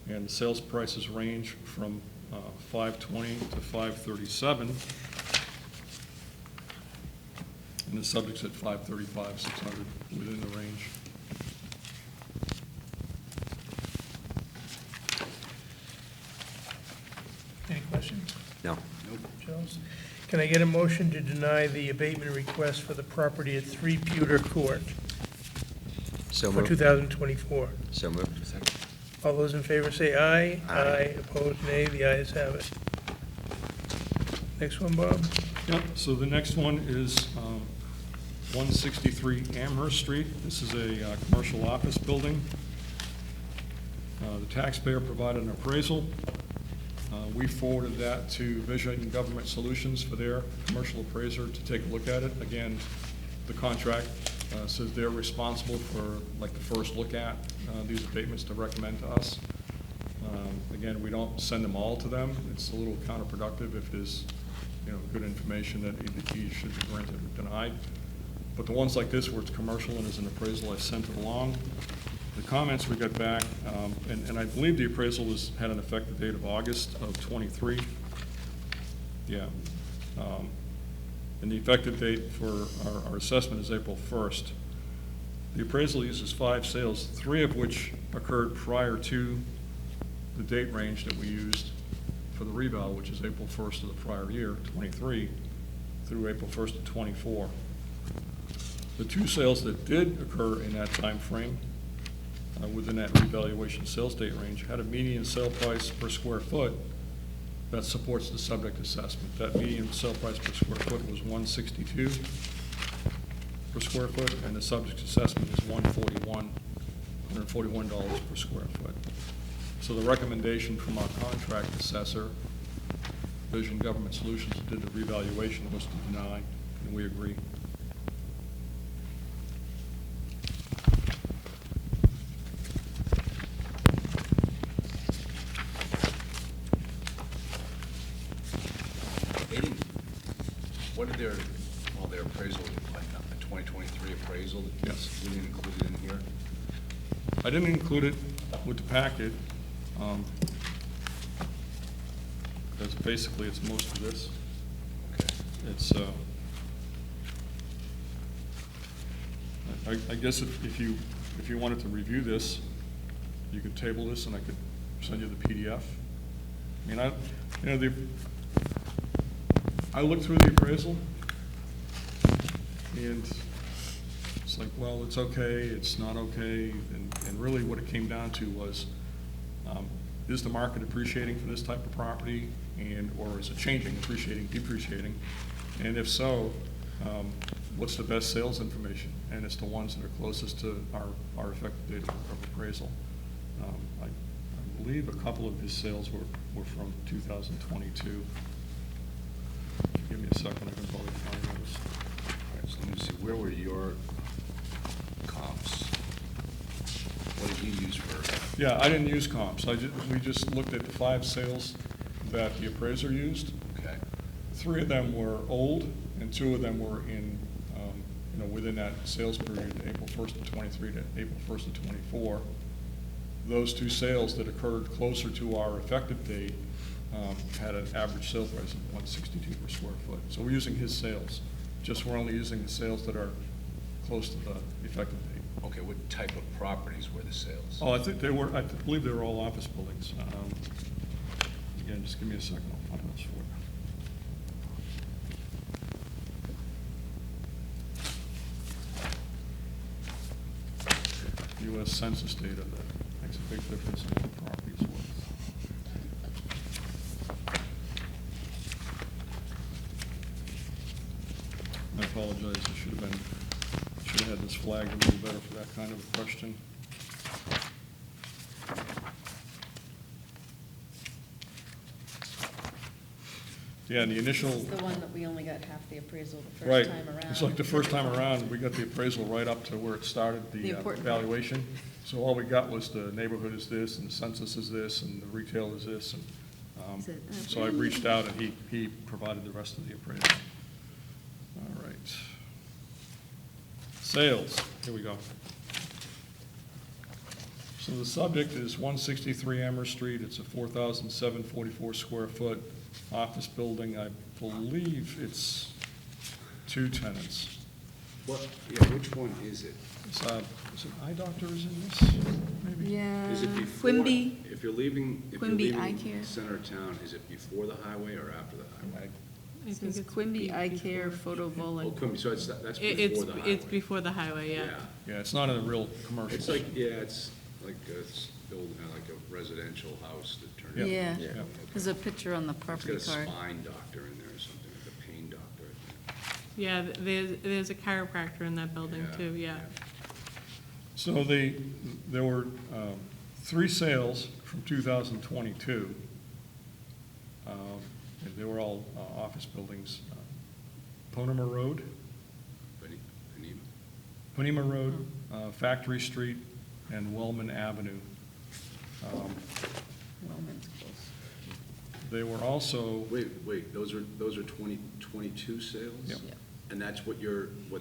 And the sales prices range from $520 to $537. And the subject's at $535, $600, within the range. Any questions? No. Charles? Can I get a motion to deny the abatement request for the property at 3 Pewter Court So for moved. 2024? So moved. Second. All those in favor say aye. Aye. Opposed, nay. The ayes have it. Next one, Bob? Yep, so the next one is 163 Amherst Street. This is a commercial office building. The taxpayer provided an appraisal. We forwarded that to Vision Government Solutions for their commercial appraiser to take a look at it. Again, the contract says they're responsible for, like, the first look at these abatements to recommend to us. Again, we don't send them all to them. It's a little counterproductive if there's, good information that either should be granted or denied. But the ones like this where it's commercial and is an appraisal, I sent it along. The comments we got back, and I believe the appraisal had an effective date of August of '23. Yeah. And the effective date for our assessment is April 1st. The appraisal uses 5 sales, 3 of which occurred prior to the date range that we used for the reval, which is April 1st of the prior year, '23, through April 1st of '24. The 2 sales that did occur in that time frame, within that revaluation sales date range, had a median sale price per square foot that supports the subject assessment. That median sale price per square foot was $162 per square foot, and the subject assessment is $141 per square foot. So the recommendation from our contract assessor, Vision Government Solutions, who did the revaluation, was to deny, and we agree. What did their appraisal, like a 2023 appraisal? Yes. We didn't include it in here? I didn't include it with the packet, because basically it's most of this. Okay. It's, I guess if you wanted to review this, you could table this and I could send you the PDF. I mean, I looked through the appraisal, and it's like, well, it's okay, it's not okay, and really what it came down to was, is the market appreciating for this type of property, or is it changing, appreciating, depreciating? And if so, what's the best sales information? And it's the ones that are closest to our effective date of appraisal. I believe a couple of his sales were from 2022. Give me a second, I can probably find those. All right, so let me see, where were your comps? What did you use for? Yeah, I didn't use comps. We just looked at the 5 sales that the appraiser used. Okay. 3 of them were old, and 2 of them were in, within that sales period, April 1st of '23 to April 1st of '24. Those 2 sales that occurred closer to our effective date had an average sale price of $162 per square foot. So we're using his sales, just we're only using the sales that are close to the effective date. Okay, what type of properties were the sales? Oh, I believe they were all office buildings. Again, just give me a second, I'll find those for you. U.S. Census data, that makes a big difference in what the property's worth. I apologize, I should have had this flagged a little better for that kind of a question. Yeah, and the initial. This is the one that we only got half the appraisal the Right. first time around. It's like the first time around, we got the appraisal right up to where it started, The the important part. valuation. So all we got was the neighborhood is this, and the census is this, and the retail is this, and, Is it, so I reached out and he provided the rest of the appraisal. All right. Sales, here we go. So the subject is 163 Amherst Street. It's a 4,744 square foot office building. I believe it's 2 tenants. What, yeah, which one is it? Is it Eye Doctor is in this, maybe? Yeah. Is it before? Quimby, If you're leaving Quimby Eye Care. center of town, is it before the highway or after the highway? I It think says it's Quimby Eye Care before. Oh, Photovoltaic. Quimby, so that's It's, before the highway? it's before the highway, yeah. Yeah, it's not in a real commercial. It's like, yeah, it's like, it's building like a residential house that turned. Yeah. Yeah, Yeah. there's a picture on the It's property got a card. spine doctor in there or something, like a pain doctor, I think. Yeah, there's a chiropractor in that building Yeah, too, yeah. So there were 3 sales from 2022. And they were all office buildings. Ponema Road, Panema? Ponema Road, Factory Street, and Wellman Avenue. Wellman's close. They were also, Wait, those are 2022 sales? Yep. Yeah. And that's what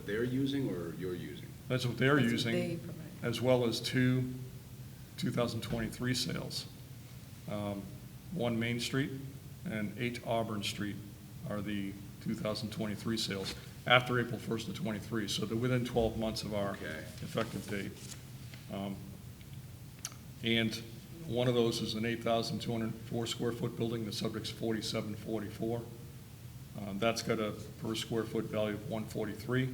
they're using or you're using? that's what they're That's what using, they provide. as well as 2 2023 sales. 1 Main Street and 8 Auburn Street are the 2023 sales, after April 1st of '23, so they're within 12 months of our Okay. effective date. And one of those is an 8,204 square foot building, the subject's 4744. That's got a per square foot value of 143.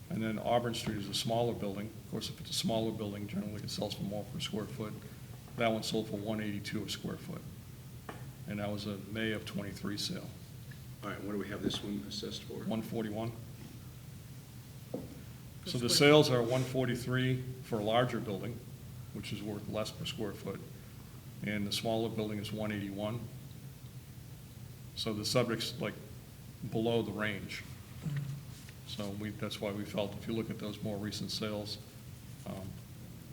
And then Auburn Street is a smaller building. Of course, if it's a smaller building, generally it sells for more per square foot. That one sold for 182 a square foot. And that was a May of '23 sale, All right, what do we have this one assessed for? 141. So the square sales are 143 for a larger building, which is worth less per square foot, and the smaller building is 181. So the subject's like below the range. So that's why we felt if you look at those more recent sales,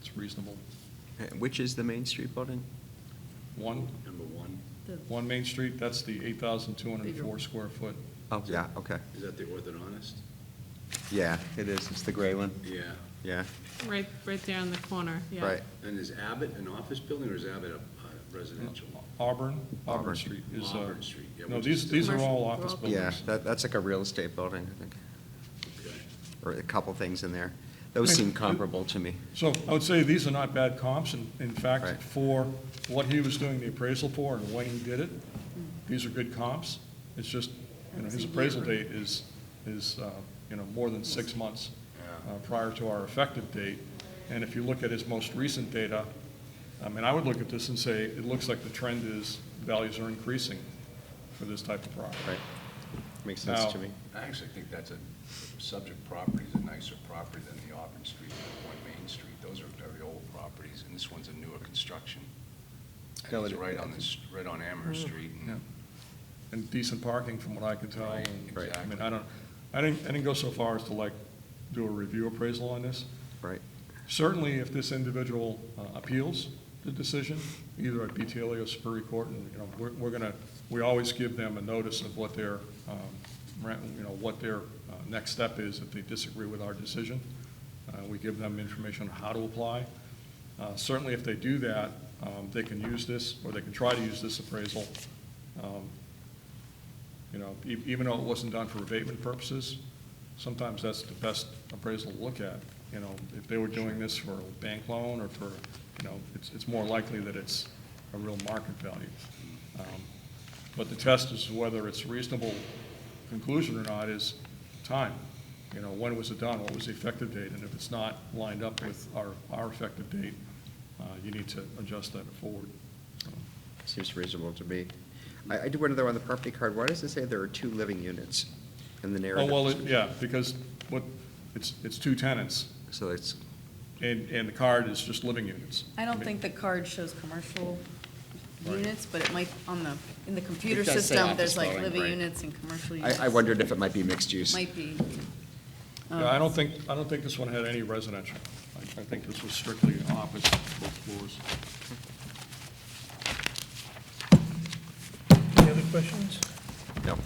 it's reasonable. Which is the Main Street building? One Number 1, The- Main Street, that's the 8,204 square foot. Oh, yeah, okay. is that the orthodontist? Yeah, it is. It's the gray one. Yeah. Yeah, Right there in the corner, yeah. right. And is Abbott an office building or is Abbott a residential? Auburn Auburn. Street is. Auburn Street, yeah, No, which is these are commercial. all office They're all- Yeah, buildings. that's like a real estate building, I think, Okay. or a couple things in there. Those Right. seem comparable to me. So I would say these are not bad comps. In fact, Right. for what he was doing the appraisal for and when he did it, these are good comps. It's just, That's his a appraisal year. date is more than 6 months prior to our effective date. And if you look at his most recent data, I would look at this and say, it looks like the trend is values are increasing for this type of property. Right. Makes sense Now- to me. I actually think that's a subject property is a nicer property than the Auburn Street and 1 Main Street. Those are very old properties, and this one's a newer construction. No, And it's it- right on Amherst Street. and- Yeah. And decent parking from what I can tell. Right, and- Right. exactly. I didn't go so far as to do a review appraisal on this. Right. Certainly, if this individual appeals the decision, either at BTLA or Superior Court, and, we always give them a notice of what their, what their next step is if they disagree with our decision. We give them information on how to apply. Certainly, if they do that, they can use this, or they can try to use this appraisal. Even though it wasn't done for abatement purposes, sometimes that's the best appraisal to look at. If they were doing this for a bank loan or for, it's more likely that it's a real market value. But the test is whether it's a reasonable conclusion or not is time. When was it done? What was the effective date? And if it's not lined up with our effective date, you need to adjust that forward. Seems reasonable to me. I do wonder though, on the property card, why does it say there are 2 living units in the narrative? Oh, well, yeah, because it's 2 tenants, So it's, and the card is just living units. I don't think the card shows commercial Right. units, but it might, in the computer It does say system, office there's like dwelling, living right. units and commercial units. I wondered if it might be mixed use. Might be. Yeah, I don't think this one had any residential. I think this was strictly office, both floors. Any other questions? No.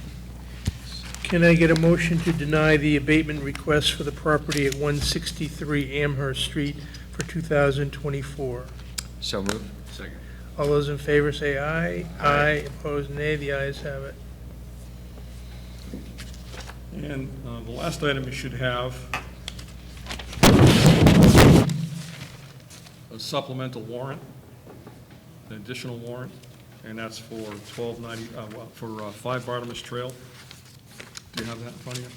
Can I get a motion to deny the abatement request for the property at 163 Amherst Street for 2024? So moved. Second. All those in favor say aye. Aye. Opposed, nay. The ayes have it. And the last item you should have, a supplemental warrant, an additional warrant, and that's for 5 Bartimus Trail. Do you have that in front of you?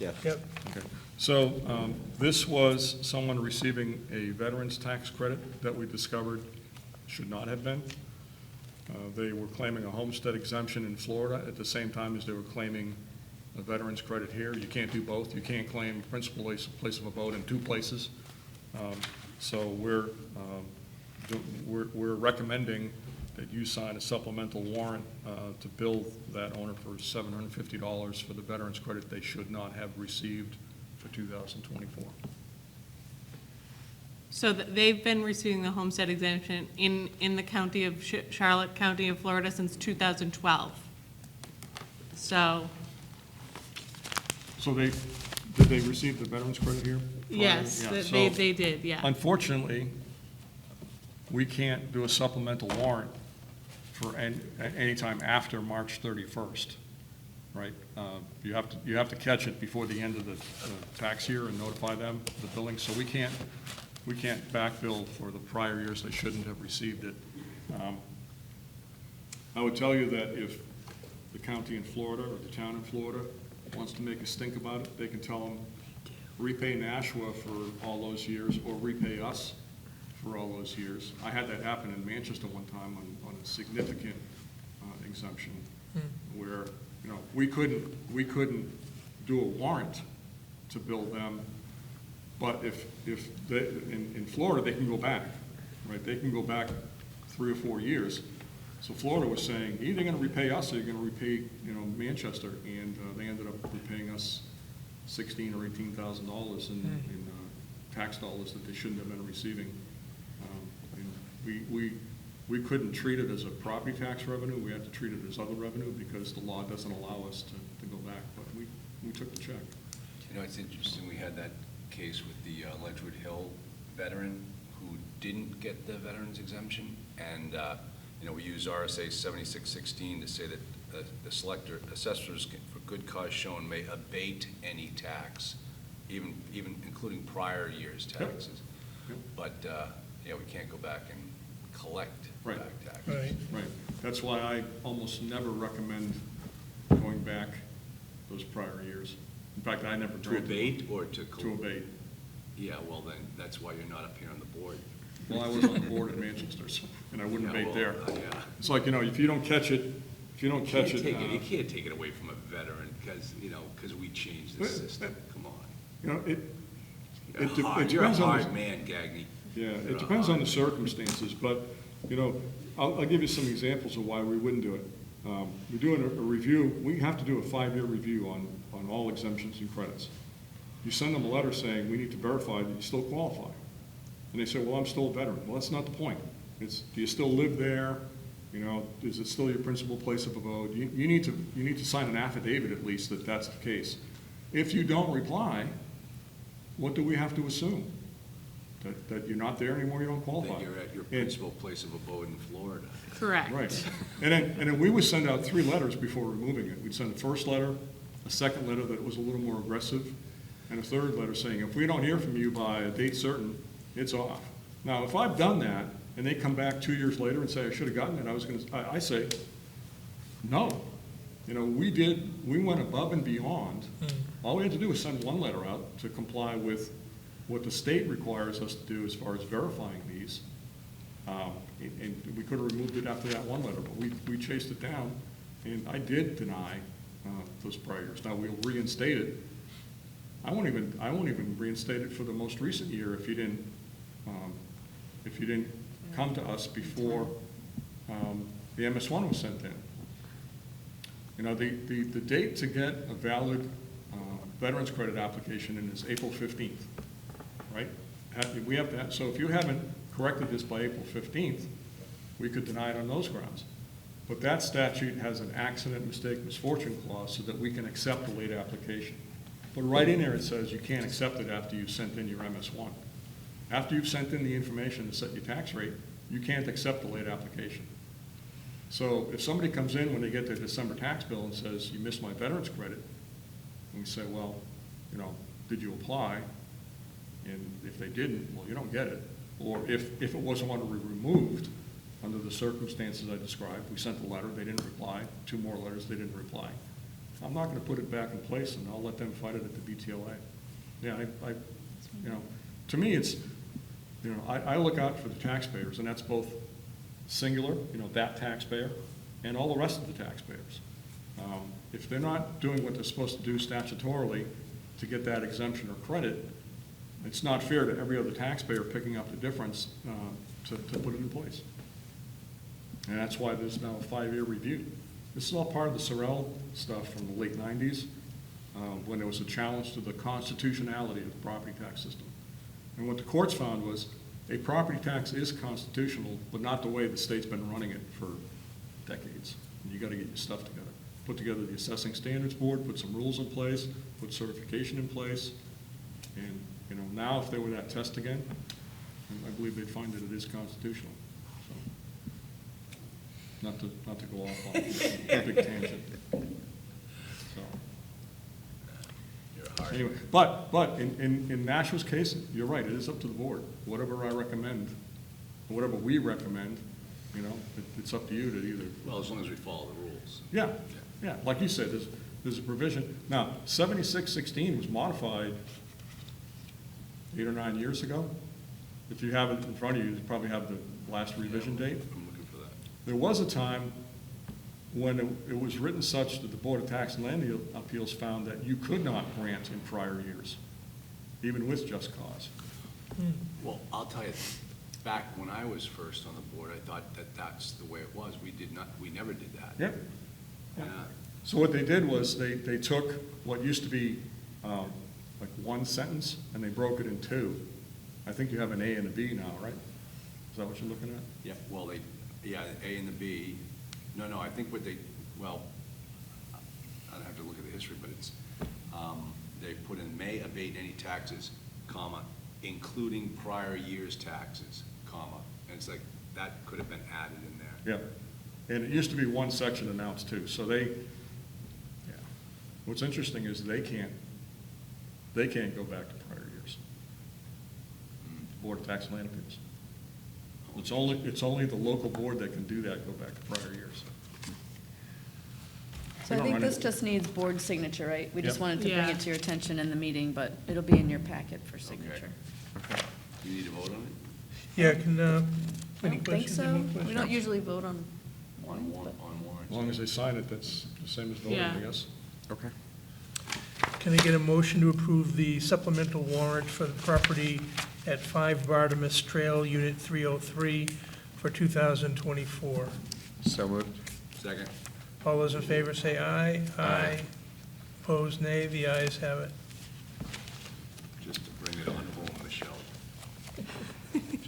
Yeah. Yep. Okay. So this was someone receiving a veteran's tax credit that we discovered should not have been. They were claiming a homestead exemption in Florida at the same time as they were claiming a veteran's credit here. You can't do both. You can't claim principal place of abode in two places. So we're recommending that you sign a supplemental warrant to bill that owner for $750 for the veteran's credit they should not have received for 2024. So they've been receiving the homestead exemption in the county of Charlotte County of Florida since 2012. So, Did they receive the veteran's credit here? yes, Yeah, they did, yeah. Unfortunately, we can't do a supplemental warrant for any time after March 31st, right? You have to catch it before the end of the tax year and notify them of the billing, so we can't back bill for the prior years they shouldn't have received it. I would tell you that if the county in Florida or the town in Florida wants to make a stink about it, they can tell them, repay Nashua for all those years or repay us for all those years. I had that happen in Manchester one time on a significant exemption where, we couldn't do a warrant to bill them, but if they, in Florida, they can go back, right? They can go back 3 or 4 years. So Florida was saying, either you're gonna repay us or you're gonna repay, Manchester, and they ended up repaying us $16,000 or $18,000 in tax dollars that they shouldn't have been receiving. And we couldn't treat it as a property tax revenue. We had to treat it as other revenue because the law doesn't allow us to go back, but we took the check. It's interesting, we had that case with the Ledgewood Hill veteran who didn't get the veteran's exemption, and, we use RSA 7616 to say that the assessors for good cause shown may abate any tax, even including prior year's taxes. Yep. But, we can't go back and collect Right. back taxes. Right. Right. That's why I almost never recommend going back those prior years. In fact, I never To granted them. abate or to? To abate. Yeah, well then, that's why you're not up here on the board. Well, I was on the board in Manchester, and I wouldn't Yeah, abate well, there. yeah. It's like, if you don't catch it, You can't take it away from a veteran because we changed the system. Come on. it You're a depends on hard the, man, Gagny. yeah, You're it a depends on hard the circumstances, but, I'll give you some examples of why we wouldn't do it. We're doing a review, we have to do a 5-year review on all exemptions and credits. You send them a letter saying, we need to verify that you still qualify. And they say, well, I'm still a veteran. Well, that's not the point. It's, do you still live there? Is it still your principal place of abode? You need to sign an affidavit at least that that's the case. If you don't reply, what do we have to assume? That you're not there anymore, you don't qualify? That you're at your principal place of abode in Florida. Correct. Right. And then we would send out 3 letters before removing it. We'd send a first letter, a second letter that was a little more aggressive, and a third letter saying, if we don't hear from you by a date certain, it's off. Now, if I've done that, and they come back 2 years later and say, I should have gotten it, I say, no. We went above and beyond. All we had to do was send 1 letter out to comply with what the state requires us to do as far as verifying these. And we could have removed it after that 1 letter, but we chased it down, and I did deny those prior years. Now, we'll reinstate it. I won't even reinstate it for the most recent year if you didn't come to us before the MS1 was sent in. You know, the date to get a valid veterans credit application in is April 15th, right? We have that, so if you haven't corrected this by April 15th, we could deny it on those grounds. But that statute has an accident, mistake, misfortune clause so that we can accept the late application. But right in there it says you can't accept it after you've sent in your MS1. After you've sent in the information to set your tax rate, you can't accept the late application. So if somebody comes in when they get their December tax bill and says, you missed my veterans credit, and we say, well, you know, did you apply? And if they didn't, well, you don't get it. Or if it wasn't removed under the circumstances I described, we sent a letter, they didn't reply, 2 more letters, they didn't reply. I'm not going to put it back in place, and I'll let them fight it at the BTLA. Yeah, you know, to me, it's, you know, I look out for the taxpayers, and that's both singular, you know, that taxpayer, and all the rest of the taxpayers. If they're not doing what they're supposed to do statutorily to get that exemption or credit, it's not fair to every other taxpayer picking up the difference to put it in place. And that's why there's now a 5-year review. This is all part of the Sorrell stuff from the late 90s, when there was a challenge to the constitutionality of the property tax system. And what the courts found was a property tax is constitutional, but not the way the state's been running it for decades. And you got to get your stuff together. Put together the Assessing Standards Board, put some rules in place, put certification in place, and, you know, now if there were that test again, I believe they'd find that it is constitutional. So, not to go off on a big tangent. So. Anyway, but in Nashua's case, you're right, it is up to the board. Whatever I recommend, or whatever we recommend, you know, it's up to you to either. Well, as long as we follow the rules. Yeah, like you said, there's a provision. Now, 7616 was modified 8 or 9 years ago. If you have it in front of you, you probably have the last revision date. I'm looking for that. There was a time when it was written such that the Board of Tax and Land Appeals found that you could not grant in prior years, even with just cause. Well, I'll tell you, back when I was first on the board, I thought that that's the way it was. We never did that. Yep. So what they did was they took what used to be like one sentence and they broke it in 2. I think you have an A and a B now, right? Is that what you're looking at? Yeah, well, the A and the B. No, I think what well, I'd have to look at the history, but it's, they put in may abate any taxes, comma, including prior year's taxes, comma. And it's like, that could have been added in there. Yeah. And it used to be one section announced too. So what's interesting is they can't go back to prior years. Board of Tax and Land Appeals. It's only the local board that can do that, go back to prior years. So I think this just needs board signature, right? We just Yep. wanted to bring Yeah. it to your attention in the meeting, but it'll be in your packet for signature. Do you need to vote on it? Yeah, I any don't think questions? so. Any We don't questions? usually vote on On warrants, warrant, but. on warrants? As long as they sign it, that's the same as voting, Yeah. I guess. Okay. Can I get a motion to approve the supplemental warrant for the property at 5 Bartimus Trail, Unit 303, for 2024? So moved. Second. All those in favor say aye. Aye. Opposed, nay. The ayes have it. Just to bring it on home, Michelle.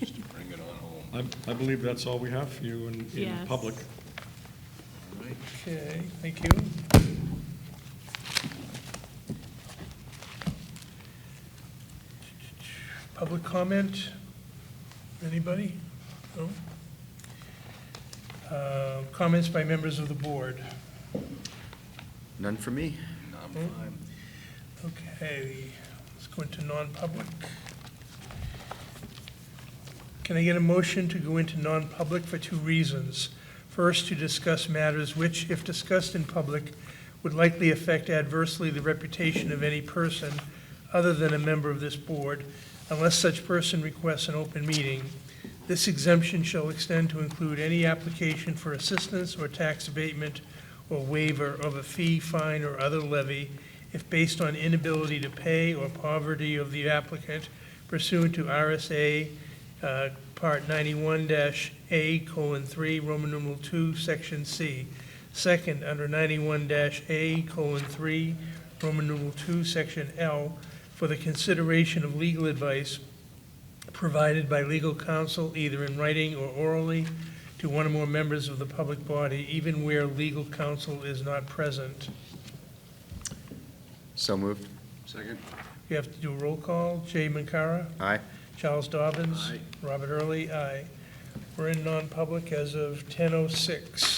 Just to bring it on home. I believe that's all we have for you in Yes. public. All right. Okay, thank you. Public comment? Anybody? No? Comments by members of the board? None for me. No, I'm fine. Okay, let's go into non-public. Can I get a motion to go into non-public for 2 reasons? First, to discuss matters which, if discussed in public, would likely affect adversely the reputation of any person other than a member of this board, unless such person requests an open meeting. This exemption shall extend to include any application for assistance or tax abatement or waiver of a fee, fine, or other levy if based on inability to pay or poverty of the applicant pursuant to RSA, Part Part 91-A:3, Roman numeral 2, Section C. Second, under 91-A:3, Roman numeral 2, Section L, for the consideration of legal advice provided by legal counsel, either in writing or orally, to one or more members of the public body, even where legal counsel is not present. So moved. Second? We have to do a roll call. Jay Mancara? Aye. Charles Dobbins? Aye. Robert Early? Aye. We're in non-public as of 10:06.